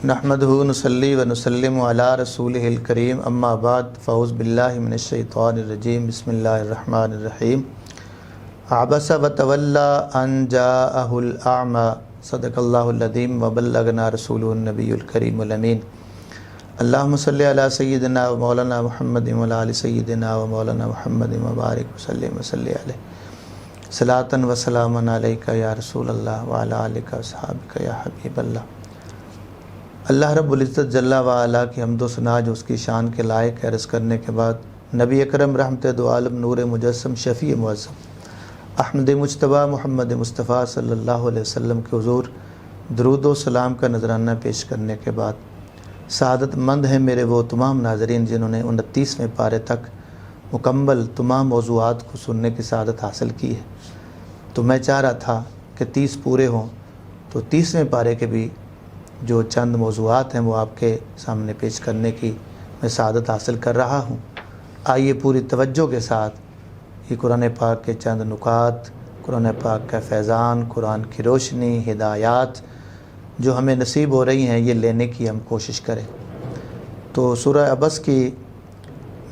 نحمدہ نصلی و نسلم علی رسولہ الکریم اما بعد فاعوذ باللہ من الشیطان الرجیم بسم اللہ الرحمن الرحیم عبس وتولی ان جاءہ الاعمی صدق اللہ العظیم وبلغنا رسولہ النبی الکریم الامین اللہم صلی علی سیدنا و مولانا محمد و علی سیدنا و مولانا محمد مبارک وسلم وصلی علیہ صلاۃ و سلام علیکہ یا رسول اللہ وعلی آلکہ و صحابکہ یا حبیب اللہ۔ اللہ رب العزت جل وعلا کی حمد و ثنا جو اس کی شان کے لائق ہے، عرض کرنے کے بعد نبی اکرم رحمت دو عالم نور مجسم شفیع معظم احمد مجتبیٰ محمد مصطفیٰ صلی اللہ علیہ وسلم کے حضور درود و سلام کا نذرانہ پیش کرنے کے بعد سعادت مند ہیں میرے وہ تمام ناظرین جنہوں نے 29ویں پارے تک مکمل تمام موضوعات کو سننے کی سعادت حاصل کی ہے۔ تو میں چاہ رہا تھا کہ 30 پورے ہوں تو 30ویں پارے کے بھی جو چند موضوعات ہیں وہ آپ کے سامنے پیش کرنے کی میں سعادت حاصل کر رہا ہوں۔ آئیے پوری توجہ کے ساتھ یہ قرآن پاک کے چند نکات، قرآن پاک کا فیضان، قرآن کی روشنی، ہدایات جو ہمیں نصیب ہو رہی ہیں یہ لینے کی ہم کوشش کریں۔ تو سورہ عبس کی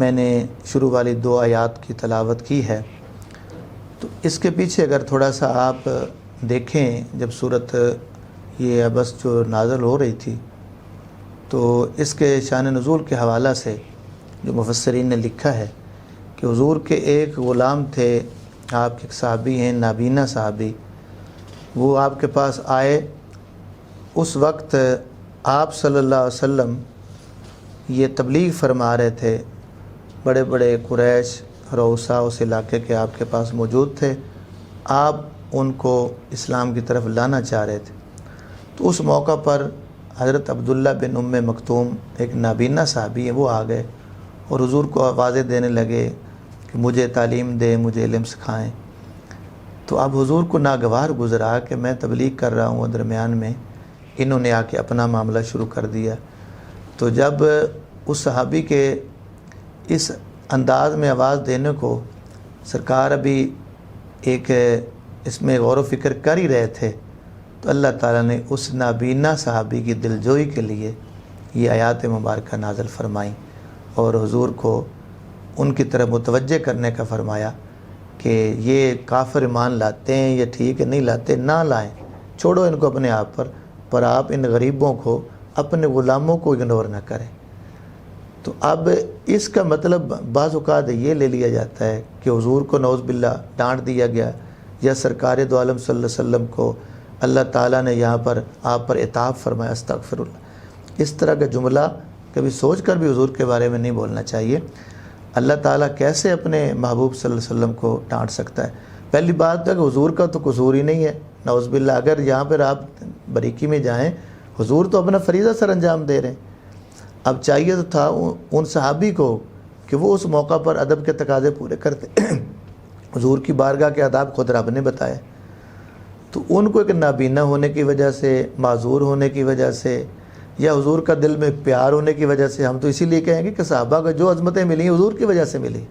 میں نے شروع والی 2 آیات کی تلاوت کی ہے۔ تو اس کے پیچھے اگر تھوڑا سا آپ دیکھیں، جب سورت یہ عبس جو نازل ہو رہی تھی تو اس کے شان نزول کے حوالہ سے جو مفسرین نے لکھا ہے کہ حضور کے ایک غلام تھے، آپ کے ایک صحابی ہیں نابینا صحابی، وہ آپ کے پاس آئے۔ اس وقت آپ صلی اللہ علیہ وسلم یہ تبلیغ فرما رہے تھے، بڑے بڑے قریش رؤساء اس علاقے کے آپ کے پاس موجود تھے، آپ ان کو اسلام کی طرف لانا چاہ رہے تھے۔ تو اس موقع پر حضرت عبداللہ بن ام مکتوم ایک نابینا صحابی ہیں، وہ آ گئے اور حضور کو آوازیں دینے لگے کہ مجھے تعلیم دیں، مجھے علم سکھائیں۔ تو اب حضور کو ناگوار گزرا کہ میں تبلیغ کر رہا ہوں، درمیان میں انہوں نے آ کے اپنا معاملہ شروع کر دیا۔ تو جب اس صحابی کے اس انداز میں آواز دینے کو سرکار ابھی ایک اس میں غور و فکر کر ہی رہے تھے تو اللہ تعالیٰ نے اس نابینا صحابی کی دلجوئی کے لیے یہ آیات مبارکہ نازل فرمائیں اور حضور کو ان کی طرف متوجہ کرنے کا فرمایا کہ یہ کافر ایمان لاتے ہیں، یہ ٹھیک ہے، نہیں لاتے نہ لائیں، چھوڑو ان کو اپنے آپ پر آپ ان غریبوں کو، اپنے غلاموں کو اگنور نہ کریں۔ تو اب اس کا مطلب بعض اوقات یہ لے لیا جاتا ہے کہ حضور کو نعوذ باللہ ڈانٹ دیا گیا یا سرکار دو عالم صلی اللہ علیہ وسلم کو اللہ تعالیٰ نے یہاں پر آپ پر عتاب فرمایا، استغفر اللہ۔ اس طرح کا جملہ کبھی سوچ کر بھی حضور کے بارے میں نہیں بولنا چاہیے۔ اللہ تعالیٰ کیسے اپنے محبوب صلی اللہ علیہ وسلم کو ڈانٹ سکتا ہے؟ پہلی بات ہے کہ حضور کا تو قصور ہی نہیں ہے، نعوذ باللہ۔ اگر یہاں پر آپ باریکی میں جائیں، حضور تو اپنا فریضہ سر انجام دے رہے ہیں۔ اب چاہیے تو تھا ان صحابی کو کہ وہ اس موقع پر ادب کے تقاضے پورے کرتے۔ حضور کی بارگاہ کے آداب خود رب نے بتائے، تو ان کو ایک نابینا ہونے کی وجہ سے، معذور ہونے کی وجہ سے، یا حضور کا دل میں پیار ہونے کی وجہ سے، ہم تو اسی لیے کہیں گے کہ صحابہ کو جو عظمتیں ملی حضور کی وجہ سے ملی۔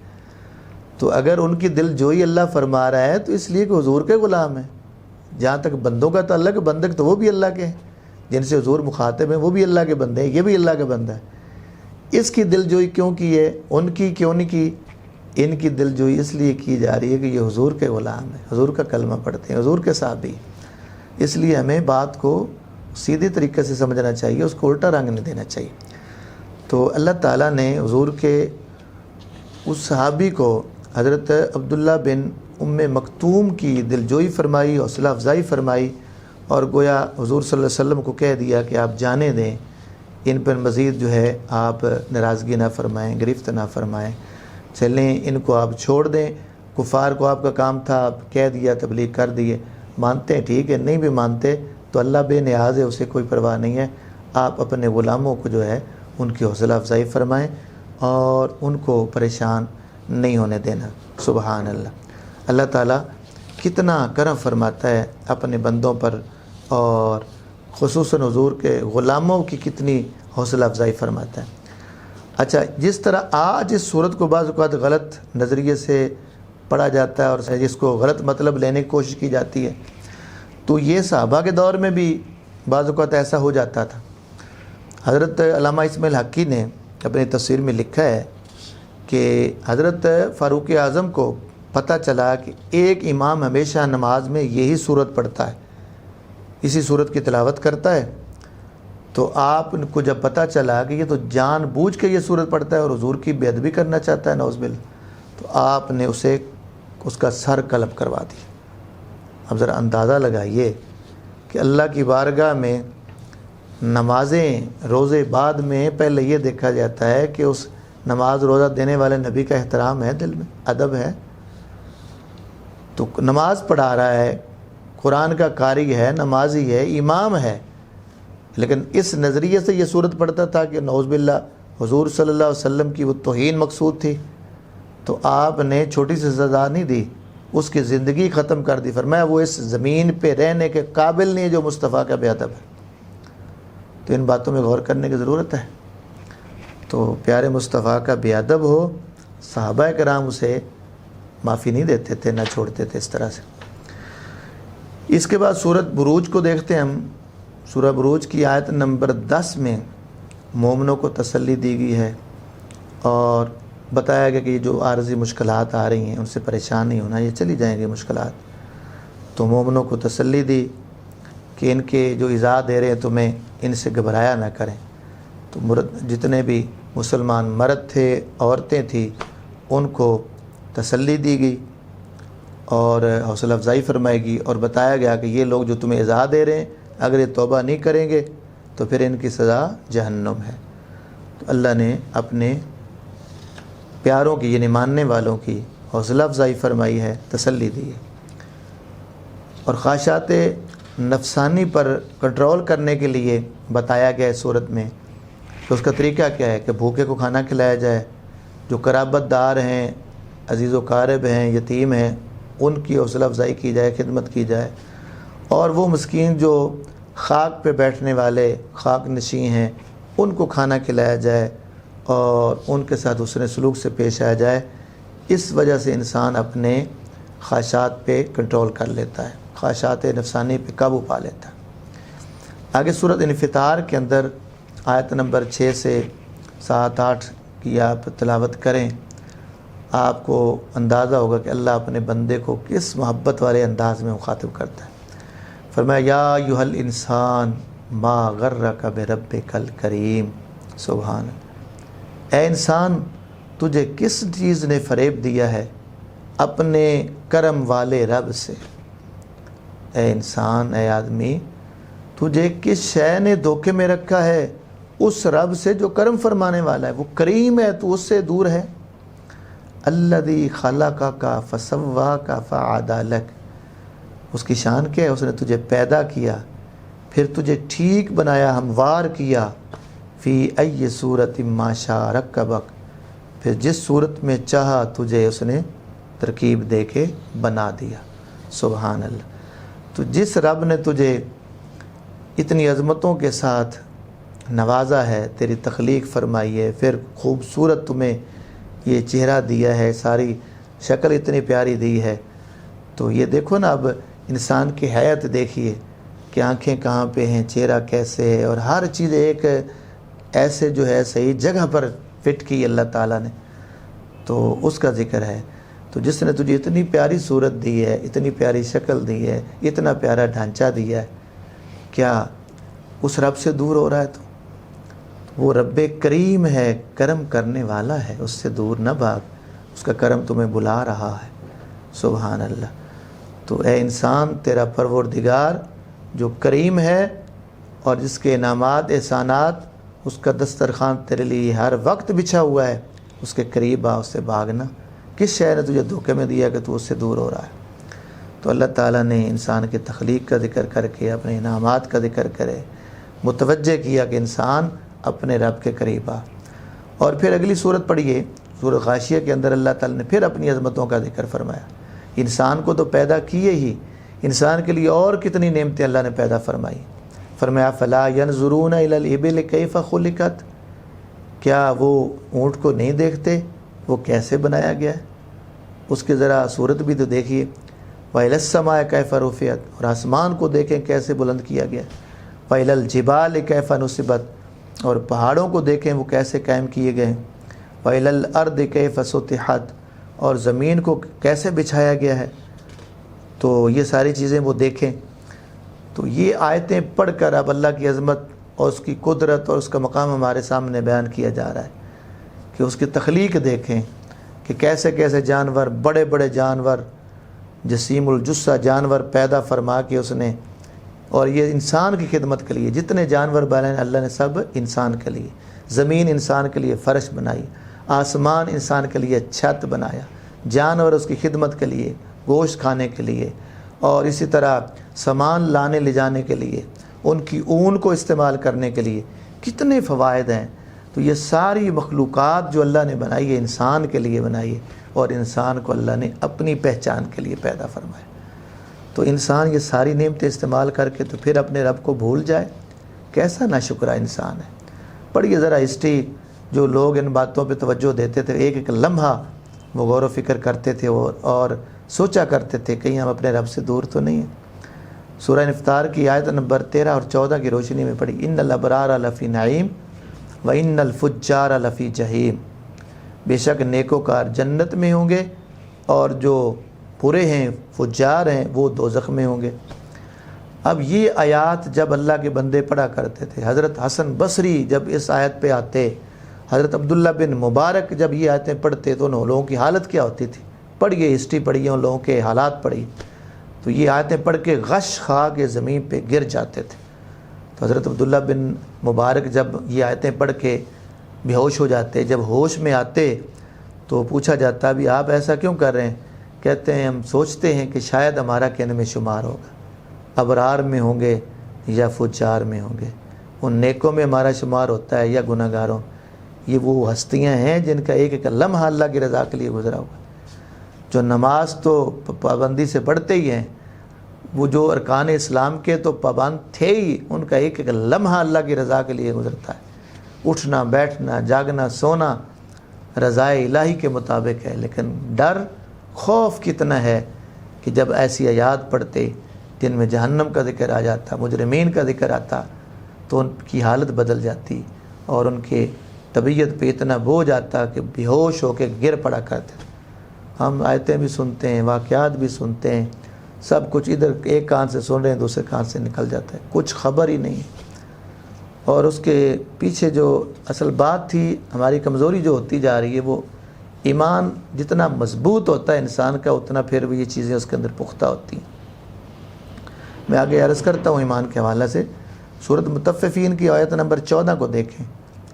تو اگر ان کی دل جوئی اللہ فرما رہا ہے تو اس لیے کہ حضور کے غلام ہیں۔ جہاں تک بندوں کا تعلق ہے، بندے تو وہ بھی اللہ کے ہیں، جن سے حضور مخاطب ہیں وہ بھی اللہ کے بندے ہیں، یہ بھی اللہ کا بندہ ہے۔ اس کی دل جوئی کیوں کی ہے؟ ان کی کیوں نہیں کی؟ ان کی دل جوئی اس لیے کی جا رہی ہے کہ یہ حضور کے غلام ہیں، حضور کا کلمہ پڑھتے ہیں، حضور کے صحابی۔ اس لیے ہمیں بات کو سیدھی طریقے سے سمجھنا چاہیے، اس کو الٹا رنگ نہیں دینا چاہیے۔ تو اللہ تعالیٰ نے حضور کے اس صحابی کو حضرت عبداللہ بن ام مکتوم کی دلجوئی فرمائی، حوصلہ افزائی فرمائی، اور گویا حضور صلی اللہ علیہ وسلم کو کہہ دیا کہ آپ جانے دیں، ان پر مزید جو ہے آپ ناراضگی نہ فرمائیں، گرفت نہ فرمائیں، چلیں ان کو آپ چھوڑ دیں۔ کفار کو آپ کا کام تھا، آپ کہہ دیا، تبلیغ کر دیے، مانتے ہیں ٹھیک ہے، نہیں بھی مانتے تو اللہ بے نیاز ہے، اسے کوئی پرواہ نہیں ہے۔ آپ اپنے غلاموں کو جو ہے ان کی حوصلہ افزائی فرمائیں اور ان کو پریشان نہیں ہونے دینا۔ سبحان اللہ۔ اللہ تعالیٰ کتنا کرم فرماتا ہے اپنے بندوں پر، اور خصوصاً حضور کے غلاموں کی کتنی حوصلہ افزائی فرماتا ہے۔ اچھا، جس طرح آج اس صورت کو بعض اوقات غلط نظریے سے پڑھا جاتا ہے اور جس کو غلط مطلب لینے کی کوشش کی جاتی ہے، تو یہ صحابہ کے دور میں بھی بعض اوقات ایسا ہو جاتا تھا۔ حضرت علامہ اسماعیل حقی نے اپنی تفسیر میں لکھا ہے کہ حضرت فاروق اعظم کو پتہ چلا کہ ایک امام ہمیشہ نماز میں یہی صورت پڑھتا ہے، اسی صورت کی تلاوت کرتا ہے، تو آپ کو جب پتہ چلا کہ یہ تو جان بوجھ کے یہ صورت پڑھتا ہے اور حضور کی بے ادبی کرنا چاہتا ہے نعوذ باللہ، تو آپ نے اس کا سر قلم کروا دیا۔ اب ذرا اندازہ لگائیے کہ اللہ کی بارگاہ میں نمازیں روزے بعد میں پہلے یہ دیکھا جاتا ہے کہ اس نماز روزہ دینے والے نبی کا احترام ہے، دل میں ادب ہے، تو نماز پڑھا رہا ہے، قرآن کا قاری ہے، نمازی ہے، امام ہے، لیکن اس نظریے سے یہ صورت پڑھتا تھا کہ نعوذ باللہ حضور صلی اللہ علیہ وسلم کی وہ توہین مقصود تھی، تو آپ نے چھوٹی سی سزا نہیں دی، اس کی زندگی ختم کر دی، فرمایا وہ اس زمین پہ رہنے کے قابل نہیں ہے جو مصطفیٰ کا بے ادب ہے۔ تو ان باتوں میں غور کرنے کی ضرورت ہے۔ تو پیارے مصطفیٰ کا بے ادب ہو، صحابہ کرام اسے معافی نہیں دیتے تھے، نہ چھوڑتے تھے اس طرح سے۔ اس کے بعد سورۃ بروج کو دیکھتے ہیں ہم۔ سورہ بروج کی آیت نمبر 10 میں مومنوں کو تسلی دی گئی ہے اور بتایا گیا کہ یہ جو عارضی مشکلات آ رہی ہیں ان سے پریشان نہیں ہونا، یہ چلی جائیں گے مشکلات۔ تو مومنوں کو تسلی دی کہ ان کے جو ایذا دے رہے ہیں تمہیں، ان سے گھبرایا نہ کریں۔ تو جتنے بھی مسلمان مرد تھے، عورتیں تھیں، ان کو تسلی دی گئی اور حوصلہ افزائی فرمائی گئی اور بتایا گیا کہ یہ لوگ جو تمہیں ایذا دے رہے ہیں اگر یہ توبہ نہیں کریں گے تو پھر ان کی سزا جہنم ہے۔ تو اللہ نے اپنے پیاروں کی، یعنی ماننے والوں کی حوصلہ افزائی فرمائی ہے، تسلی دی ہے۔ اور خواہشات نفسانی پر کنٹرول کرنے کے لیے بتایا گیا ہے صورت میں کہ اس کا طریقہ کیا ہے کہ بھوکے کو کھانا کھلایا جائے، جو قرابت دار ہیں، عزیز و قارب ہیں، یتیم ہیں، ان کی حوصلہ افزائی کی جائے، خدمت کی جائے، اور وہ مسکین جو خاک پہ بیٹھنے والے خاک نشین ہیں ان کو کھانا کھلایا جائے اور ان کے ساتھ حسن سلوک سے پیش آیا جائے۔ اس وجہ سے انسان اپنے خواہشات پہ کنٹرول کر لیتا ہے، خواہشات نفسانی پہ قابو پا لیتا ہے۔ آگے سورۃ انفطار کے اندر آیت نمبر 6 سے 7 8 کی آپ تلاوت کریں، آپ کو اندازہ ہوگا کہ اللہ اپنے بندے کو کس محبت والے انداز میں مخاطب کرتا ہے۔ فرمایا یا ایھا الانسان ما غرک بربک الکریم، سبحان اللہ، اے انسان تجھے کس چیز نے فریب دیا ہے اپنے کرم والے رب سے۔ اے انسان، اے آدمی، تجھے کس شے نے دھوکے میں رکھا ہے اس رب سے جو کرم فرمانے والا ہے، وہ کریم ہے، تو اس سے دور ہے۔ الذی خلقک فسواک فعدلک، اس کی شان کیا ہے؟ اس نے تجھے پیدا کیا، پھر تجھے ٹھیک بنایا، ہموار کیا، فی ای صورت ما شاء رکبک، پھر جس صورت میں چاہا تجھے اس نے ترکیب دے کے بنا دیا۔ سبحان اللہ۔ تو جس رب نے تجھے اتنی عظمتوں کے ساتھ نوازا ہے، تیری تخلیق فرمائی ہے، پھر خوبصورت تمہیں یہ چہرہ دیا ہے، ساری شکل اتنی پیاری دی ہے، تو یہ دیکھو نا، اب انسان کی حیت دیکھیے کہ آنکھیں کہاں پہ ہیں، چہرہ کیسے ہے، اور ہر چیز ایک ایسے جو ہے صحیح جگہ پر فٹ کی اللہ تعالیٰ نے، تو اس کا ذکر ہے۔ تو جس نے تجھے اتنی پیاری صورت دی ہے، اتنی پیاری شکل دی ہے، اتنا پیارا ڈھانچہ دیا ہے، کیا اس رب سے دور ہو رہا ہے؟ تو وہ رب کریم ہے، کرم کرنے والا ہے، اس سے دور نہ بھاگ، اس کا کرم تمہیں بلا رہا ہے۔ سبحان اللہ۔ تو اے انسان، تیرا پروردگار جو کریم ہے اور جس کے انعامات احسانات، اس کا دسترخوان تیرے لیے ہر وقت بچھا ہوا ہے، اس کے قریب آ، اس سے بھاگنا۔ کس شے نے تجھے دھوکے میں دیا کہ تو اس سے دور ہو رہا ہے؟ تو اللہ تعالیٰ نے انسان کی تخلیق کا ذکر کر کے اپنے انعامات کا ذکر کرے، متوجہ کیا کہ انسان اپنے رب کے قریب آ۔ اور پھر اگلی صورت پڑھیے، سورۃ غاشیہ کے اندر اللہ تعالیٰ نے پھر اپنی عظمتوں کا ذکر فرمایا۔ انسان کو تو پیدا کیے ہی، انسان کے لیے اور کتنی نعمتیں اللہ نے پیدا فرمائی۔ فرمایا فلا ینظرون الی الابل کیف خلقت، کیا وہ اونٹ کو نہیں دیکھتے وہ کیسے بنایا گیا ہے؟ اس کی ذرا صورت بھی تو دیکھیے۔ وإلی السماء کیف رفعت، اور آسمان کو دیکھیں کیسے بلند کیا گیا۔ وإلی الجبال کیف نصبت، اور پہاڑوں کو دیکھیں وہ کیسے قائم کیے گئے، وَإِلَى الْأَرْضِ كَيْفَ سُطِحَتْ، اور زمین کو کیسے بچھایا گیا ہے، تو یہ ساری چیزیں وہ دیکھیں۔ تو یہ آیتیں پڑھ کر اب اللہ کی عظمت اور اس کی قدرت اور اس کا مقام ہمارے سامنے بیان کیا جا رہا ہے کہ اس کی تخلیق دیکھیں کہ کیسے کیسے جانور، بڑے بڑے جانور، جسیم الجثہ جانور پیدا فرما کے اس نے، اور یہ انسان کی خدمت کے لیے جتنے جانور بنائے اللہ نے سب انسان کے لیے، زمین انسان کے لیے فرش بنائی، آسمان انسان کے لیے چھت بنایا، جانور اس کی خدمت کے لیے، گوشت کھانے کے لیے، اور اسی طرح سامان لانے لے جانے کے لیے، ان کی اون کو استعمال کرنے کے لیے، کتنے فوائد ہیں۔ تو یہ ساری مخلوقات جو اللہ نے بنائی ہے انسان کے لیے بنائی ہے، اور انسان کو اللہ نے اپنی پہچان کے لیے پیدا فرمایا۔ تو انسان یہ ساری نعمتیں استعمال کر کے تو پھر اپنے رب کو بھول جائے، کیسا ناشکرا انسان ہے۔ پڑھیے ذرا ہسٹری، جو لوگ ان باتوں پہ توجہ دیتے تھے، ایک ایک لمحہ وہ غور و فکر کرتے تھے اور سوچا کرتے تھے کہیں ہم اپنے رب سے دور تو نہیں ہیں۔ سورہ انفطار کی آیت نمبر 13 اور 14 کی روشنی میں پڑھی، ان الابرار لفی نعیم و ان الفجار لفی جہیم، بے شک نیکوکار جنت میں ہوں گے اور جو برے ہیں فجار ہیں وہ دوزخ میں ہوں گے۔ اب یہ آیات جب اللہ کے بندے پڑھا کرتے تھے، حضرت حسن بصری جب اس آیت پہ آتے، حضرت عبداللہ بن مبارک جب یہ آیتیں پڑھتے تو ان لوگوں کی حالت کیا ہوتی تھی؟ پڑھیے ہسٹری، پڑھیے ان لوگوں کے حالات پڑھیے، تو یہ آیتیں پڑھ کے غش کھا کے زمین پہ گر جاتے تھے۔ تو حضرت عبداللہ بن مبارک جب یہ آیتیں پڑھ کے بے ہوش ہو جاتے، جب ہوش میں آتے تو پوچھا جاتا بھی آپ ایسا کیوں کر رہے ہیں؟ کہتے ہیں ہم سوچتے ہیں کہ شاید ہمارا کن میں شمار ہوگا، ابرار میں ہوں گے یا فجار میں ہوں گے، ان نیکوں میں ہمارا شمار ہوتا ہے یا گناہ گاروں۔ یہ وہ ہستیاں ہیں جن کا ایک ایک لمحہ اللہ کی رضا کے لیے گزرا ہوا، جو نماز تو پابندی سے پڑھتے ہی ہیں، وہ جو ارکان اسلام کے تو پابند تھے ہی، ان کا ایک ایک لمحہ اللہ کی رضا کے لیے گزرتا ہے۔ اٹھنا بیٹھنا جاگنا سونا رضائے الہی کے مطابق ہے، لیکن ڈر خوف کتنا ہے کہ جب ایسی آیات پڑھتے جن میں جہنم کا ذکر آ جاتا، مجرمین کا ذکر آتا، تو ان کی حالت بدل جاتی اور ان کے طبیعت پہ اتنا بوجھ آتا کہ بے ہوش ہو کے گر پڑا کرتے تھے۔ ہم آیتیں بھی سنتے ہیں، واقعات بھی سنتے ہیں، سب کچھ ادھر ایک کان سے سن رہے ہیں دوسرے کان سے نکل جاتا ہے، کچھ خبر ہی نہیں۔ اور اس کے پیچھے جو اصل بات تھی، ہماری کمزوری جو ہوتی جا رہی ہے، وہ ایمان جتنا مضبوط ہوتا ہے انسان کا اتنا پھر بھی یہ چیزیں اس کے اندر پختہ ہوتی ہیں۔ میں آگے عرض کرتا ہوں ایمان کے حوالے سے، سورۃ مطففین کی آیت نمبر 14 کو دیکھیں،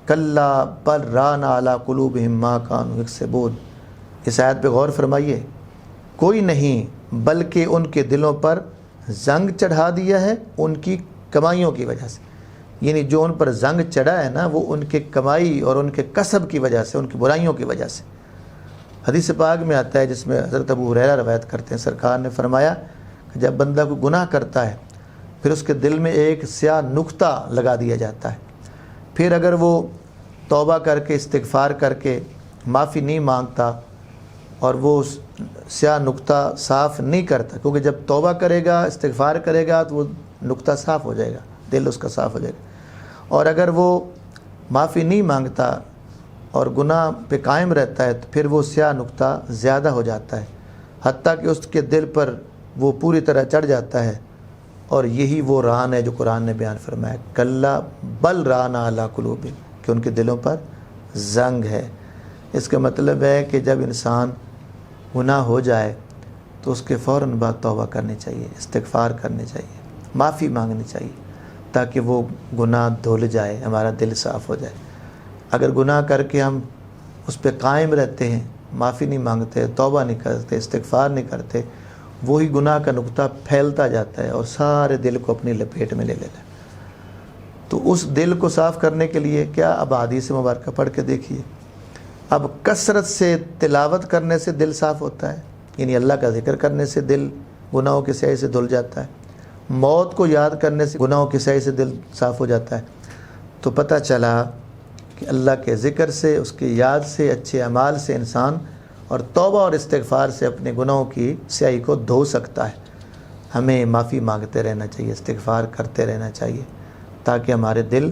کلا بل ران علی قلوبہم ما کانوا یکسبون۔ اس آیت پہ غور فرمائیے، کوئی نہیں بلکہ ان کے دلوں پر زنگ چڑھا دیا ہے ان کی کمائیوں کی وجہ سے، یعنی جو ان پر زنگ چڑھا ہے نا وہ ان کے کمائی اور ان کے کسب کی وجہ سے، ان کی برائیوں کی وجہ سے۔ حدیث پاک میں آتا ہے جس میں حضرت ابو ہریرہ روایت کرتے ہیں، سرکار نے فرمایا کہ جب بندہ کو گناہ کرتا ہے پھر اس کے دل میں ایک سیاہ نقطہ لگا دیا جاتا ہے، پھر اگر وہ توبہ کر کے استغفار کر کے معافی نہیں مانگتا اور وہ سیاہ نقطہ صاف نہیں کرتا، کیونکہ جب توبہ کرے گا استغفار کرے گا تو وہ نقطہ صاف ہو جائے گا، دل اس کا صاف ہو جائے گا، اور اگر وہ معافی نہیں مانگتا اور گناہ پہ قائم رہتا ہے تو پھر وہ سیاہ نقطہ زیادہ ہو جاتا ہے، حتیٰ کہ اس کے دل پر وہ پوری طرح چڑھ جاتا ہے۔ اور یہی وہ ران ہے جو قرآن نے بیان فرمایا، کلا بل ران علی قلوبہم، کہ ان کے دلوں پر زنگ ہے۔ اس کا مطلب ہے کہ جب انسان گناہ ہو جائے تو اس کے فوراً بعد توبہ کرنی چاہیے، استغفار کرنی چاہیے، معافی مانگنی چاہیے، تاکہ وہ گناہ دھل جائے، ہمارا دل صاف ہو جائے۔ اگر گناہ کر کے ہم اس پہ قائم رہتے ہیں، معافی نہیں مانگتے، توبہ نہیں کرتے، استغفار نہیں کرتے، وہی گناہ کا نقطہ پھیلتا جاتا ہے اور سارے دل کو اپنی لپیٹ میں لے لیتا ہے۔ تو اس دل کو صاف کرنے کے لیے کیا، اب حدیث مبارکہ پڑھ کے دیکھیے۔ اب کثرت سے تلاوت کرنے سے دل صاف ہوتا ہے، یعنی اللہ کا ذکر کرنے سے دل گناہوں کی سیاہی سے دھل جاتا ہے، موت کو یاد کرنے سے گناہوں کی سیاہی سے دل صاف ہو جاتا ہے۔ تو پتہ چلا کہ اللہ کے ذکر سے، اس کی یاد سے، اچھے اعمال سے انسان اور توبہ اور استغفار سے اپنے گناہوں کی سیاہی کو دھو سکتا ہے۔ ہمیں معافی مانگتے رہنا چاہیے، استغفار کرتے رہنا چاہیے، تاکہ ہمارے دل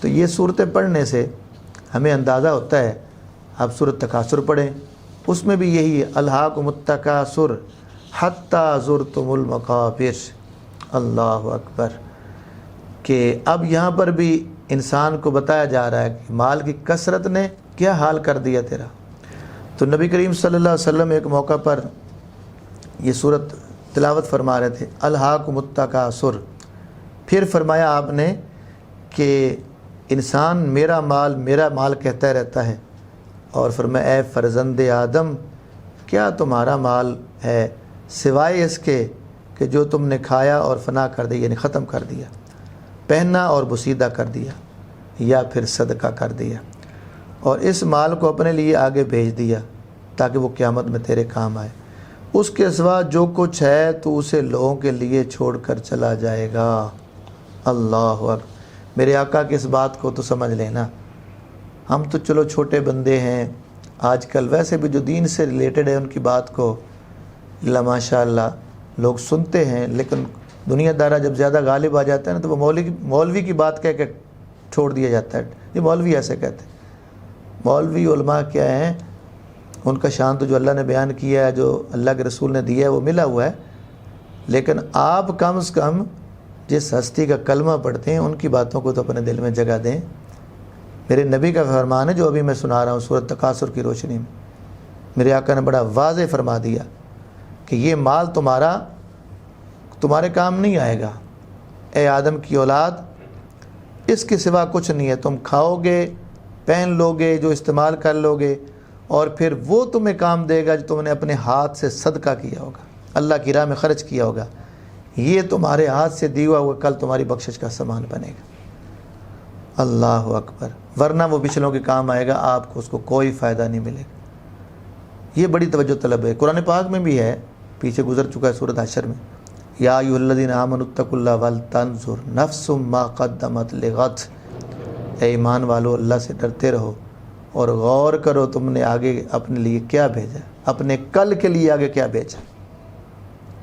تو یہ صورتیں پڑھنے سے ہمیں اندازہ ہوتا ہے. آپ سورۃ تکاثر پڑھیں، اس میں بھی یہی ہے، الہاکم التکاثر حتی زرتم المقابر. اللہ اکبر. کہ اب یہاں پر بھی انسان کو بتایا جا رہا ہے کہ مال کی کثرت نے کیا حال کر دیا تیرا. تو نبی کریم صلی اللہ علیہ وسلم ایک موقع پر یہ صورت تلاوت فرما رہے تھے، الہاکم التکاثر. پھر فرمایا آپ نے کہ انسان میرا مال کہتا رہتا ہے، اور فرمایا اے فرزند آدم، کیا تمہارا مال ہے سوائے اس کے کہ جو تم نے کھایا اور فنا کر دیا، یعنی ختم کر دیا، پہنا اور بسیدہ کر دیا، یا پھر صدقہ کر دیا، اور اس مال کو اپنے لیے آگے بھیج دیا تاکہ وہ قیامت میں تیرے کام آئے. اس کے سوا جو کچھ ہے تو اسے لوگوں کے لیے چھوڑ کر چلا جائے گا. اللہ اکبر. میرے آقا کی اس بات کو تو سمجھ لینا. ہم تو چلو چھوٹے بندے ہیں، آج کل ویسے بھی جو دین سے ریلیٹڈ ہے ان کی بات کو اللہ ماشاء اللہ لوگ سنتے ہیں، لیکن دنیا دارہ جب زیادہ غالب آ جاتا ہے نا تو وہ مولوی کی بات کہہ کے چھوڑ دیا جاتا ہے. یہ مولوی ایسے کہتے ہیں. مولوی علماء کیا ہیں، ان کا شان تو جو اللہ نے بیان کیا ہے، جو اللہ کے رسول نے دیا ہے وہ ملا ہوا ہے. لیکن آپ کم از کم جس ہستی کا کلمہ پڑھتے ہیں ان کی باتوں کو تو اپنے دل میں جگہ دیں. میرے نبی کا فرمان ہے جو ابھی میں سنا رہا ہوں سورۃ تکاثر کی روشنی میں. میرے آقا نے بڑا واضح فرما دیا کہ یہ مال تمہارے کام نہیں آئے گا. اے آدم کی اولاد، اس کے سوا کچھ نہیں ہے. تم کھاؤ گے، پہن لو گے، جو استعمال کر لو گے، اور پھر وہ تمہیں کام دے گا جو تم نے اپنے ہاتھ سے صدقہ کیا ہوگا، اللہ کی راہ میں خرچ کیا ہوگا. یہ تمہارے ہاتھ سے دیا ہوا کل تمہاری بخشش کا سامان بنے گا. اللہ اکبر. ورنہ وہ پچھلوں کے کام آئے گا، آپ کو اس کو کوئی فائدہ نہیں ملے گا. یہ بڑی توجہ طلب ہے. قرآن پاک میں بھی ہے، پیچھے گزر چکا ہے سورۃ حشر میں، یا ایھا الذین آمنوا اتقوا اللہ ولتنظر نفس ما قدمت لغد. اے ایمان والو، اللہ سے ڈرتے رہو اور غور کرو تم نے آگے اپنے لیے کیا بھیجا، اپنے کل کے لیے آگے کیا بھیجا.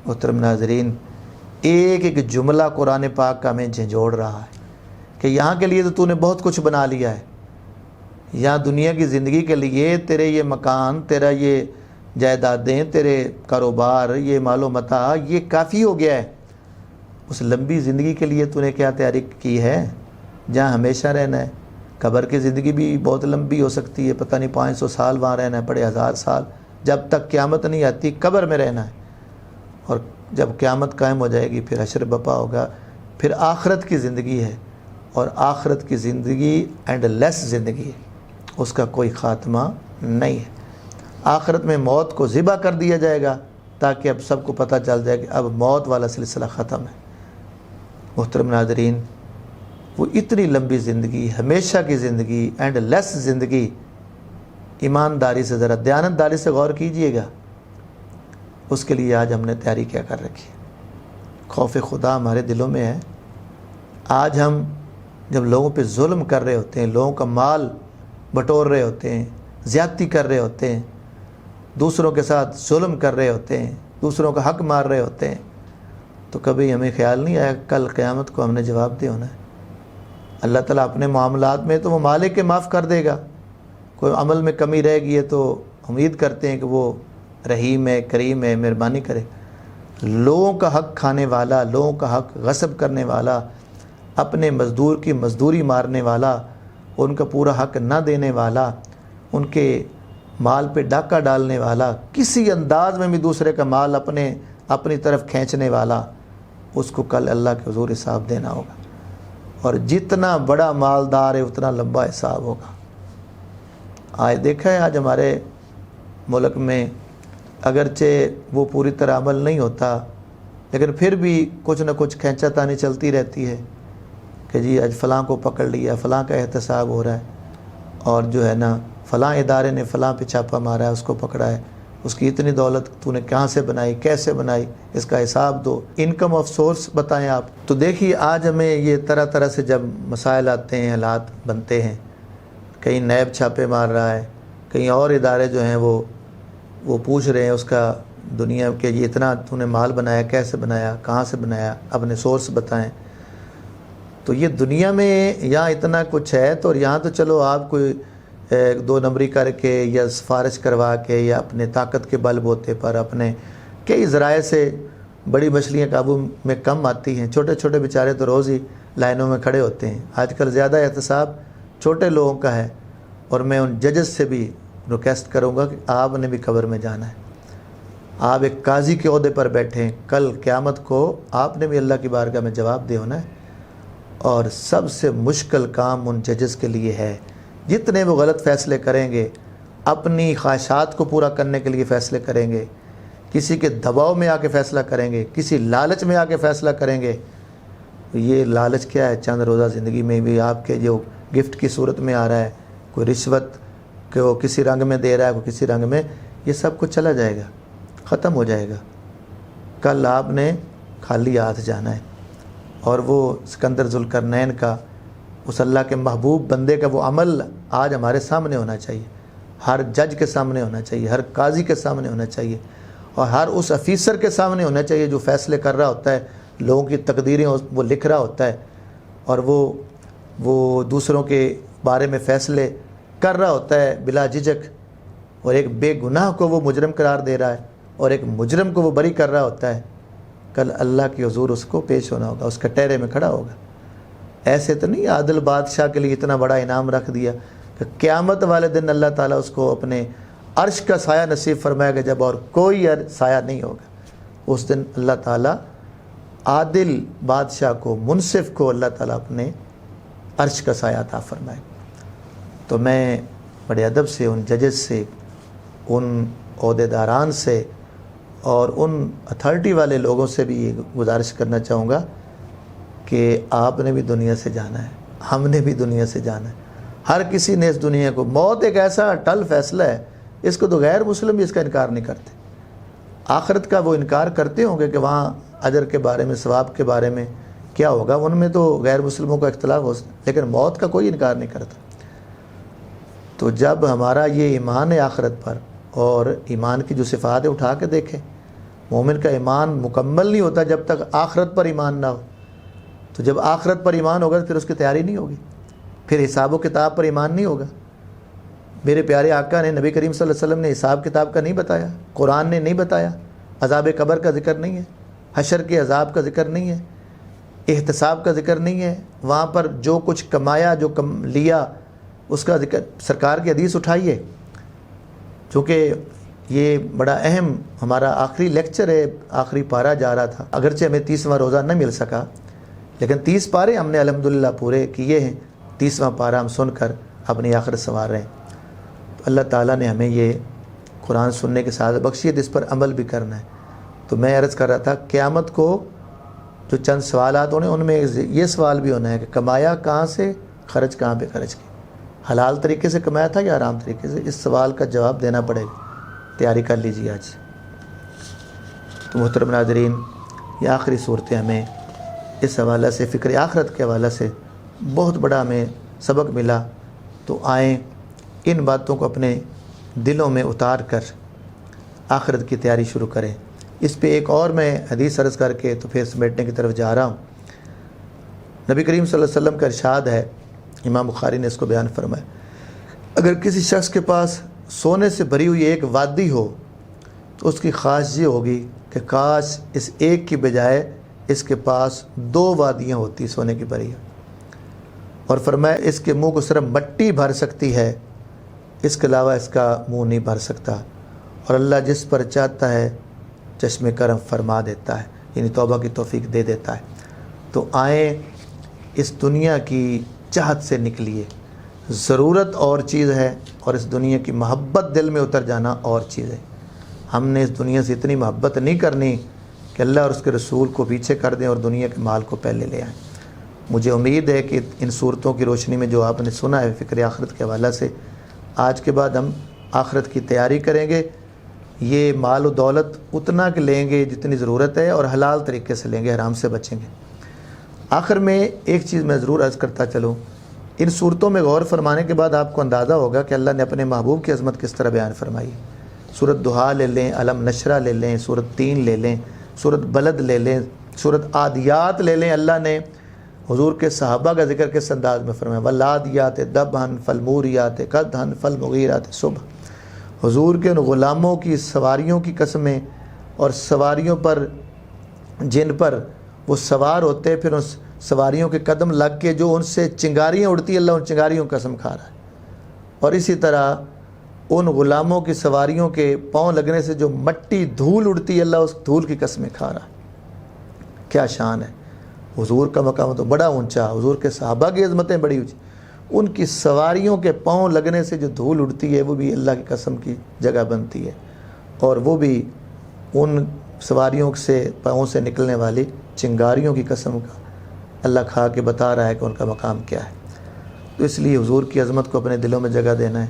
محترم ناظرین، ایک ایک جملہ قرآن پاک کا ہمیں جھنجھوڑ رہا ہے کہ یہاں کے لیے تو نے بہت کچھ بنا لیا ہے. یہاں دنیا کی زندگی کے لیے تیرے یہ مکان، تیرا یہ جائیدادیں، تیرے کاروبار، یہ مال و متاع، یہ کافی ہو گیا ہے. اس لمبی زندگی کے لیے تو نے کیا تیاری کی ہے جہاں ہمیشہ رہنا ہے. قبر کی زندگی بھی بہت لمبی ہو سکتی ہے، پتہ نہیں 500 سال وہاں رہنا ہے، بڑے 1000 سال. جب تک قیامت نہیں آتی قبر میں رہنا ہے، اور جب قیامت قائم ہو جائے گی پھر حشر بپا ہوگا. پھر آخرت کی زندگی ہے، اور آخرت کی زندگی اینڈ لیس زندگی ہے، اس کا کوئی خاتمہ نہیں ہے. آخرت میں موت کو ذبح کر دیا جائے گا تاکہ اب سب کو پتہ چل جائے کہ اب موت والا سلسلہ ختم ہے. محترم ناظرین، وہ اتنی لمبی زندگی، ہمیشہ کی زندگی، اینڈ لیس زندگی، ایمانداری سے، ذرا دیانتداری سے غور کیجئے گا. اس کے لیے آج ہم نے تیاری کیا کر رکھی ہے. خوف خدا ہمارے دلوں میں ہے. آج ہم جب لوگوں پہ ظلم کر رہے ہوتے ہیں، لوگوں کا مال بٹور رہے ہوتے ہیں، زیادتی کر رہے ہوتے ہیں، دوسروں کے ساتھ ظلم کر رہے ہوتے ہیں، دوسروں کا حق مار رہے ہوتے ہیں، تو کبھی ہمیں خیال نہیں آیا کل قیامت کو ہم نے جواب دے ہونا ہے. اللہ تعالیٰ اپنے معاملات میں تو وہ مالک کے معاف کر دے گا. کوئی عمل میں کمی رہ گئی ہے تو امید کرتے ہیں کہ وہ رحیم ہے، کریم ہے، مہربانی کرے. لوگوں کا حق کھانے والا، لوگوں کا حق غصب کرنے والا، اپنے مزدور کی مزدوری مارنے والا، ان کا پورا حق نہ دینے والا، ان کے مال پہ ڈاکہ ڈالنے والا، کسی انداز میں بھی دوسرے کا مال اپنی طرف کھینچنے والا، اس کو کل اللہ کے حضور حساب دینا ہوگا. اور جتنا بڑا مالدار ہے اتنا لمبا حساب ہوگا. آج دیکھا ہے، آج ہمارے ملک میں اگرچہ وہ پوری طرح عمل نہیں ہوتا، لیکن پھر بھی کچھ نہ کچھ کھینچا تانی چلتی رہتی ہے کہ جی آج فلاں کو پکڑ لیا، فلاں کا احتساب ہو رہا ہے، اور جو ہے نا فلاں ادارے نے فلاں پہ چھاپہ مارا ہے، اس کو پکڑا ہے، اس کی اتنی دولت تو نے کہاں سے بنائی، کیسے بنائی، اس کا حساب دو، انکم آف سورس بتائیں آپ. تو دیکھیے آج ہمیں یہ طرح طرح سے جب مسائل آتے ہیں، حالات بنتے ہیں، کہیں نیب چھاپے مار رہا ہے، کہیں اور ادارے جو ہیں وہ پوچھ رہے ہیں اس کا دنیا کے یہ اتنا تو نے مال بنایا، کیسے بنایا، کہاں سے بنایا، اپنے سورس بتائیں. تو یہ دنیا میں یہاں اتنا کچھ ہے، تو یہاں تو چلو آپ کوئی 2 نمبری کر کے یا سفارش کروا کے یا اپنے طاقت کے بل بوتے پر اپنے کئی ذرائع سے بڑی مچھلیاں قابو میں کم آتی ہیں، چھوٹے چھوٹے بیچارے تو روز ہی لائنوں میں کھڑے ہوتے ہیں۔ آج کل زیادہ احتساب چھوٹے لوگوں کا ہے، اور میں ان ججز سے بھی ریکویسٹ کروں گا کہ آپ نے بھی قبر میں جانا ہے، آپ ایک قاضی کے عہدے پر بیٹھے ہیں، کل قیامت کو آپ نے بھی اللہ کی بارگاہ میں جواب دے ہونا ہے، اور سب سے مشکل کام ان ججز کے لیے ہے، جتنے وہ غلط فیصلے کریں گے، اپنی خواہشات کو پورا کرنے کے لیے فیصلے کریں گے، کسی کے دباؤ میں آ کے فیصلہ کریں گے، کسی لالچ میں آ کے فیصلہ کریں گے۔ یہ لالچ کیا ہے؟ چند روزہ زندگی میں بھی آپ کے جو گفٹ کی صورت میں آ رہا ہے، کوئی رشوت کہ وہ کسی رنگ میں دے رہا ہے، کوئی کسی رنگ میں، یہ سب کچھ چلا جائے گا، ختم ہو جائے گا۔ کل آپ نے خالی ہاتھ جانا ہے، اور وہ سکندر ذوالقرنین کا، اس اللہ کے محبوب بندے کا وہ عمل آج ہمارے سامنے ہونا چاہیے، ہر جج کے سامنے ہونا چاہیے، ہر قاضی کے سامنے ہونا چاہیے، اور ہر اس افیسر کے سامنے ہونا چاہیے جو فیصلے کر رہا ہوتا ہے، لوگوں کی تقدیریں وہ لکھ رہا ہوتا ہے، اور وہ دوسروں کے بارے میں فیصلے کر رہا ہوتا ہے بلا جھجک، اور ایک بے گناہ کو وہ مجرم قرار دے رہا ہے، اور ایک مجرم کو وہ بری کر رہا ہوتا ہے۔ کل اللہ کی حضور اس کو پیش ہونا ہوگا، اس کٹہرے میں کھڑا ہوگا۔ ایسے تو نہیں عادل بادشاہ کے لیے اتنا بڑا انعام رکھ دیا کہ قیامت والے دن اللہ تعالیٰ اس کو اپنے عرش کا سایہ نصیب فرمائے گا، جب اور کوئی سایہ نہیں ہوگا۔ اس دن اللہ تعالیٰ عادل بادشاہ کو، منصف کو اللہ تعالیٰ اپنے عرش کا سایہ عطا فرمائے گا۔ تو میں بڑے ادب سے ان ججز سے، ان عہدیداران سے، اور ان اتھارٹی والے لوگوں سے بھی یہ گزارش کرنا چاہوں گا کہ آپ نے بھی دنیا سے جانا ہے، ہم نے بھی دنیا سے جانا ہے، ہر کسی نے اس دنیا کو، موت ایک ایسا اٹل فیصلہ ہے، اس کو تو غیر مسلم بھی اس کا انکار نہیں کرتے۔ آخرت کا وہ انکار کرتے ہوں گے کہ وہاں اجر کے بارے میں، ثواب کے بارے میں کیا ہوگا، ان میں تو غیر مسلموں کا اختلاف ہو، لیکن موت کا کوئی انکار نہیں کرتا۔ تو جب ہمارا یہ ایمان ہے آخرت پر، اور ایمان کی جو صفات ہے اٹھا کے دیکھیں، مومن کا ایمان مکمل نہیں ہوتا جب تک آخرت پر ایمان نہ ہو۔ تو جب آخرت پر ایمان ہوگا پھر اس کی تیاری نہیں ہوگی، پھر حساب و کتاب پر ایمان نہیں ہوگا۔ میرے پیارے آقا نے، نبی کریم صلی اللہ علیہ وسلم نے حساب کتاب کا نہیں بتایا، قرآن نے نہیں بتایا، عذاب قبر کا ذکر نہیں ہے، حشر کے عذاب کا ذکر نہیں ہے، احتساب کا ذکر نہیں ہے، وہاں پر جو کچھ کمایا، جو لیا، اس کا ذکر۔ سرکار کی حدیث اٹھائیے، چونکہ یہ بڑا اہم ہمارا آخری لیکچر ہے، آخری پارہ جا رہا تھا، اگرچہ ہمیں 30واں روزہ نہ مل سکا، لیکن 30 پارے ہم نے الحمدللہ پورے کیے ہیں، 30واں پارہ ہم سن کر اپنی آخرت سنوار رہے ہیں۔ تو اللہ تعالیٰ نے ہمیں یہ قرآن سننے کے ساتھ بخشی ہے، اس پر عمل بھی کرنا ہے۔ تو میں عرض کر رہا تھا، قیامت کو جو چند سوالات ہونے، ان میں یہ سوال بھی ہونا ہے کہ کمایا کہاں سے، خرچ کہاں پہ خرچ کیا، حلال طریقے سے کمایا تھا یا حرام طریقے سے، اس سوال کا جواب دینا پڑے گا۔ تیاری کر لیجیے آج۔ تو محترم ناظرین، یہ آخری صورتیں ہمیں اس حوالے سے، فکر آخرت کے حوالے سے بہت بڑا ہمیں سبق ملا۔ تو آئیں ان باتوں کو اپنے دلوں میں اتار کر آخرت کی تیاری شروع کریں۔ اس پہ ایک اور میں حدیث عرض کر کے تو پھر سمیٹنے کی طرف جا رہا ہوں۔ نبی کریم صلی اللہ علیہ وسلم کا ارشاد ہے، امام بخاری نے اس کو بیان فرمایا، اگر کسی شخص کے پاس سونے سے بھری ہوئی ایک وادی ہو تو اس کی خواہش یہ ہوگی کہ کاش اس ایک کی بجائے اس کے پاس 2 وادیاں ہوتی سونے کی بھری، اور فرمایا اس کے منہ کو صرف مٹی بھر سکتی ہے، اس کے علاوہ اس کا منہ نہیں بھر سکتا، اور اللہ جس پر چاہتا ہے چشم کرم فرما دیتا ہے، یعنی توبہ کی توفیق دے دیتا ہے۔ تو آئیں اس دنیا کی چاہت سے نکلیے، ضرورت اور چیز ہے، اور اس دنیا کی محبت دل میں اتر جانا اور چیز ہے۔ ہم نے اس دنیا سے اتنی محبت نہیں کرنی کہ اللہ اور اس کے رسول کو پیچھے کر دیں اور دنیا کے مال کو پہلے لے آئیں۔ مجھے امید ہے کہ ان صورتوں کی روشنی میں جو آپ نے سنا ہے فکر آخرت کے حوالے سے، آج کے بعد ہم آخرت کی تیاری کریں گے۔ یہ مال و دولت اتنا کہ لیں گے جتنی ضرورت ہے، اور حلال طریقے سے لیں گے، حرام سے بچیں گے۔ آخر میں ایک چیز میں ضرور عرض کرتا چلوں، ان صورتوں میں غور فرمانے کے بعد آپ کو اندازہ ہوگا کہ اللہ نے اپنے محبوب کی عظمت کس طرح بیان فرمائی۔ سورۃ دہا لے لیں، علم نشرہ لے لیں، سورۃ 3 لے لیں، سورۃ بلد لے لیں، سورۃ عادیات لے لیں، اللہ نے حضور کے صحابہ کا ذکر کس انداز میں فرمایا، والعادیات ضبحا فالموریات قدحا فالمغیرات صبح۔ حضور کے ان غلاموں کی سواریوں کی قسمیں، اور سواریوں پر جن پر وہ سوار ہوتے پھر ان سواریوں کے قدم لگ کے جو ان سے چنگاریاں اڑتی، اللہ ان چنگاریوں کی قسم کھا رہا ہے۔ اور اسی طرح ان غلاموں کی سواریوں کے پاؤں لگنے سے جو مٹی دھول اڑتی، اللہ اس دھول کی قسمیں کھا رہا ہے۔ کیا شان ہے! حضور کا مقام تو بڑا اونچا، حضور کے صحابہ کی عظمتیں بڑی اونچی، ان کی سواریوں کے پاؤں لگنے سے جو دھول اڑتی ہے وہ بھی اللہ کی قسم کی جگہ بنتی ہے، اور وہ بھی ان سواریوں سے پاؤں سے نکلنے والی چنگاریوں کی قسم کا اللہ کھا کے بتا رہا ہے کہ ان کا مقام کیا ہے۔ تو اس لیے حضور کی عظمت کو اپنے دلوں میں جگہ دینا ہے۔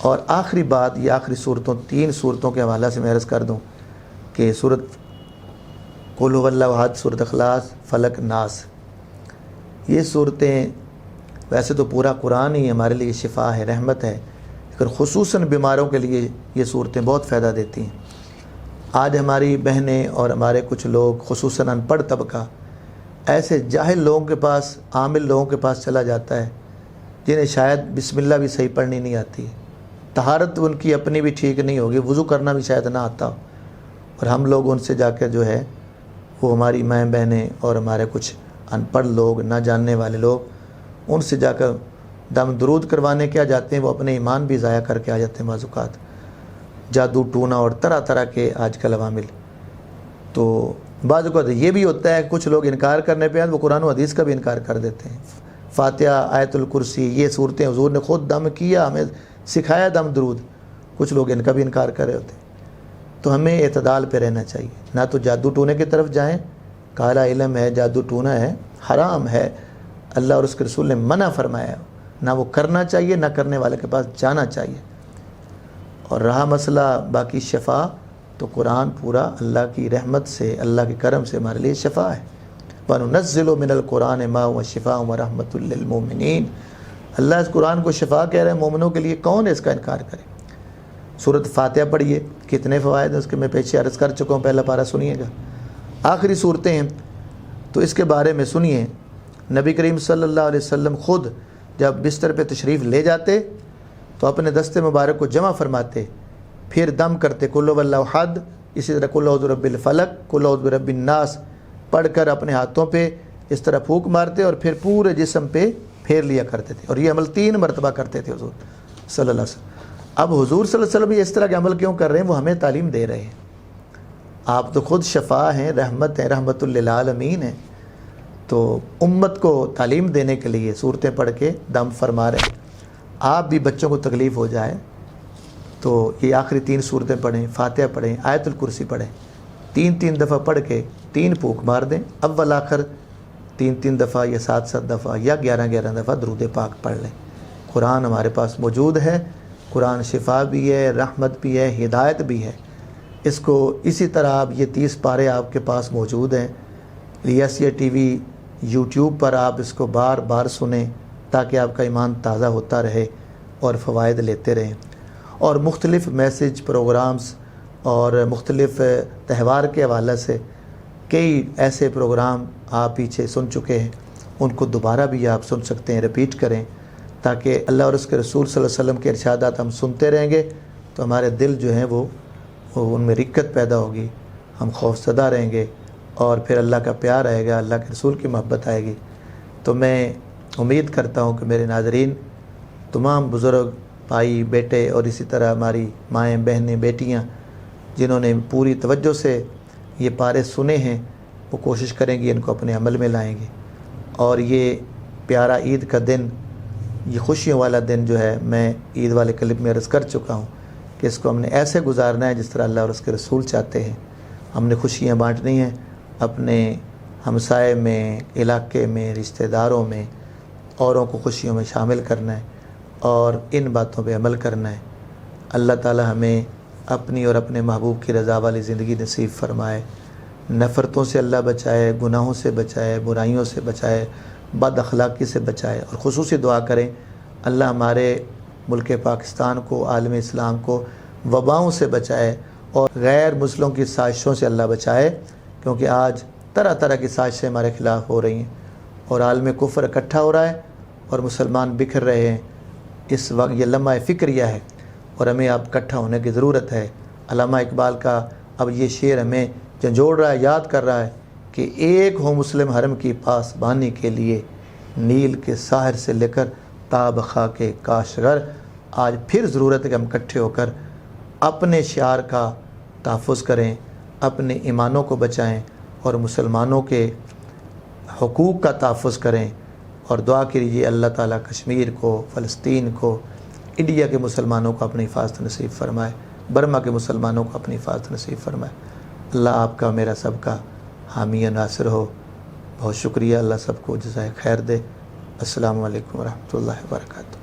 اور آخری بات، یہ آخری صورتوں، 3 صورتوں کے حوالہ سے میں عرض کر دوں کہ صورت قل هو اللہ احد، صورت اخلاص، فلق، ناس، یہ صورتیں ویسے تو پورا قرآن ہی ہمارے لیے شفا ہے، رحمت ہے، لیکن خصوصاً بیماروں کے لیے یہ صورتیں بہت فائدہ دیتی ہیں۔ آج ہماری بہنیں اور ہمارے کچھ لوگ، خصوصاً ان پڑھ طبقہ، ایسے جاہل لوگوں کے پاس، عامل لوگوں کے پاس چلا جاتا ہے جنہیں شاید بسم اللہ بھی صحیح پڑھنی نہیں آتی، طہارت ان کی اپنی بھی ٹھیک نہیں ہوگی، وضو کرنا بھی شاید نہ آتا ہو، اور ہم لوگ ان سے جا کے جو ہے وہ ہماری مائیں بہنیں اور ہمارے کچھ ان پڑھ لوگ، نہ جاننے والے لوگ، ان سے جا کر دم درود کروانے کیا جاتے ہیں، وہ اپنے ایمان بھی ضائع کر کے آ جاتے ہیں بعض اوقات، جادو ٹونا اور طرح طرح کے آج کل عوامل۔ تو بعض اوقات یہ بھی ہوتا ہے کچھ لوگ انکار کرنے پہ وہ قرآن و حدیث کا بھی انکار کر دیتے ہیں۔ فاتحہ، آیت الکرسی، یہ صورتیں حضور نے خود دم کیا، ہمیں سکھایا دم درود، کچھ لوگ ان کا بھی انکار کر رہے ہوتے ہیں۔ تو ہمیں اعتدال پہ رہنا چاہیے، نہ تو جادو ٹونے کی طرف جائیں، کالا علم ہے، جادو ٹونا ہے، حرام ہے، اللہ اور اس کے رسول نے منع فرمایا، نہ وہ کرنا چاہیے، نہ کرنے والے کے پاس جانا چاہیے۔ اور رہا مسئلہ باقی شفا، تو قرآن پورا اللہ کی رحمت سے، اللہ کے کرم سے ہمارے لیے شفا ہے۔ وَنُنَزِّلُ مِنَ الْقُرْآنِ مَا هُوَ شِفَاءٌ وَرَحْمَةٌ لِّلْمُؤْمِنِينَ۔ اللہ اس قرآن کو شفا کہہ رہے ہیں، مومنوں کے لیے کون ہے اس کا انکار کرے؟ سورۃ فاتحہ پڑھیے، کتنے فوائد ہیں اس کے میں پیچھے عرض کر چکا ہوں، پہلا پارہ سنیے گا، آخری صورتیں ہیں تو اس کے بارے میں سنیے۔ نبی کریم صلی اللہ علیہ وسلم خود جب بستر پہ تشریف لے جاتے تو اپنے دست مبارک کو جمع فرماتے، پھر دم کرتے قل هو اللہ احد، اسی طرح قل اعوذ برب الفلق، قل اعوذ برب الناس پڑھ کر اپنے ہاتھوں پہ اس طرح پھونک مارتے اور پھر پورے جسم پہ پھیر لیا کرتے تھے، اور یہ عمل 3 مرتبہ کرتے تھے حضور صلی اللہ علیہ وسلم۔ اب حضور صلی اللہ علیہ وسلم یہ اس طرح کے عمل کیوں کر رہے ہیں؟ وہ ہمیں تعلیم دے رہے ہیں۔ آپ تو خود شفا ہیں، رحمت ہیں، رحمت للعالمین ہیں، تو امت کو تعلیم دینے کے لیے صورتیں پڑھ کے دم فرما رہے ہیں۔ آپ بھی بچوں کو تکلیف ہو جائے تو یہ آخری 3 صورتیں پڑھیں، فاتحہ پڑھیں، آیت الکرسی پڑھیں، 3 دفعہ پڑھ کے 3 پھونک مار دیں، اول آخر 3 دفعہ یا 7 دفعہ یا 11 دفعہ درود پاک پڑھ لیں۔ قرآن ہمارے پاس موجود ہے، قرآن شفا بھی ہے، رحمت بھی ہے، ہدایت بھی ہے۔ اس کو اسی طرح آپ یہ 30 پارے آپ کے پاس موجود ہیں، لیاسیہ ٹی وی یوٹیوب پر آپ اس کو بار بار سنیں تاکہ آپ کا ایمان تازہ ہوتا رہے اور فوائد لیتے رہیں۔ اور مختلف میسج پروگرامز اور مختلف تہوار کے حوالے سے کئی ایسے پروگرام آپ پیچھے سن چکے ہیں، ان کو دوبارہ بھی آپ سن سکتے ہیں، رپیٹ کریں، تاکہ اللہ اور اس کے رسول صلی اللہ علیہ وسلم کے ارشادات ہم سنتے رہیں گے تو ہمارے دل جو ہیں وہ ان میں رقت پیدا ہوگی، ہم خوف زدہ رہیں گے، اور پھر اللہ کا پیار آئے گا، اللہ کے رسول کی محبت آئے گی۔ تو میں امید کرتا ہوں کہ میرے ناظرین، تمام بزرگ بھائی بیٹے اور اسی طرح ہماری مائیں بہنیں بیٹیاں جنہوں نے پوری توجہ سے یہ پارے سنے ہیں، وہ کوشش کریں گی ان کو اپنے عمل میں لائیں گے، اور یہ پیارا عید کا دن، یہ خوشیوں والا دن جو ہے، میں عید والے کلپ میں عرض کر چکا ہوں کہ اس کو ہم نے ایسے گزارنا ہے جس طرح اللہ اور اس کے رسول چاہتے ہیں۔ ہم نے خوشیاں بانٹنی ہیں اپنے ہمسائے میں، علاقے میں، رشتہ داروں میں، اوروں کو خوشیوں میں شامل کرنا ہے اور ان باتوں پہ عمل کرنا ہے۔ اللہ تعالی ہمیں اپنی اور اپنے محبوب کی رضا والی زندگی نصیب فرمائے، نفرتوں سے اللہ بچائے، گناہوں سے بچائے، برائیوں سے بچائے، بد اخلاقی سے بچائے، اور خصوصی دعا کریں اللہ ہمارے ملک پاکستان کو، عالم اسلام کو وباؤں سے بچائے اور غیر مسلموں کی سازشوں سے اللہ بچائے، کیونکہ آج طرح طرح کی سازشیں ہمارے خلاف ہو رہی ہیں، اور عالم کفر اکٹھا ہو رہا ہے اور مسلمان بکھر رہے ہیں. اس وقت یہ لمحہ فکریہ ہے اور ہمیں اب اکٹھا ہونے کی ضرورت ہے. علامہ اقبال کا اب یہ شعر ہمیں جھنجھوڑ رہا ہے، یاد کر رہا ہے کہ ایک ہو مسلم حرم کی پاسبانی کے لیے، نیل کے ساحر سے لے کر تاب خاک کاشغر. آج پھر ضرورت ہے کہ ہم اکٹھے ہو کر اپنے شعار کا تحفظ کریں، اپنے ایمانوں کو بچائیں اور مسلمانوں کے حقوق کا تحفظ کریں. اور دعا کیجیے اللہ تعالیٰ کشمیر کو، فلسطین کو، انڈیا کے مسلمانوں کو اپنی حفاظت نصیب فرمائے، برما کے مسلمانوں کو اپنی حفاظت نصیب فرمائے. اللہ آپ کا میرا سب کا حامی و ناصر ہو. بہت شکریہ. اللہ سب کو جزائے خیر دے. السلام علیکم ورحمۃ اللہ وبرکاتہ.